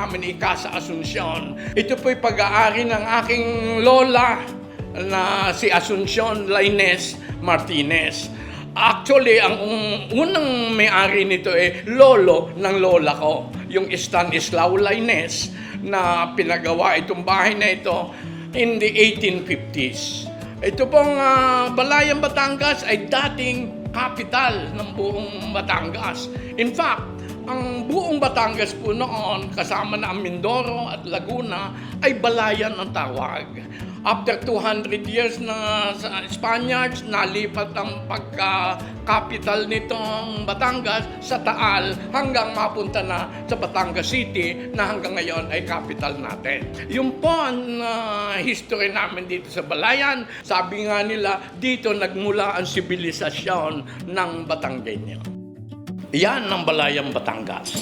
namin ikasa Asuncion. Ito po'y pag-aari ng aking lola na si Asuncion Lainez Martinez. Actually, ang unang may-ari nito lolo ng lola ko, yung Stanislao Lainez, na pinagawa itong bahay na ito in the 1850s. Ito pong Balayan, Batangas ay dating capital ng buong Batangas. In fact, ang buong Batangas po noon, kasama na ang Mindoro at Laguna, ay Balayan ang tawag. After 200 years na sa Spaniards, nalipat ang pagka-capital nitong Batangas sa Taal hanggang mapunta na sa Batangas City na hanggang ngayon ay capital natin. Yung po ang history namin dito sa Balayan, sabi nga nila, dito nagmula ang sibilisasyon ng Batanggenyo. Yan ang Balayan, Batangas.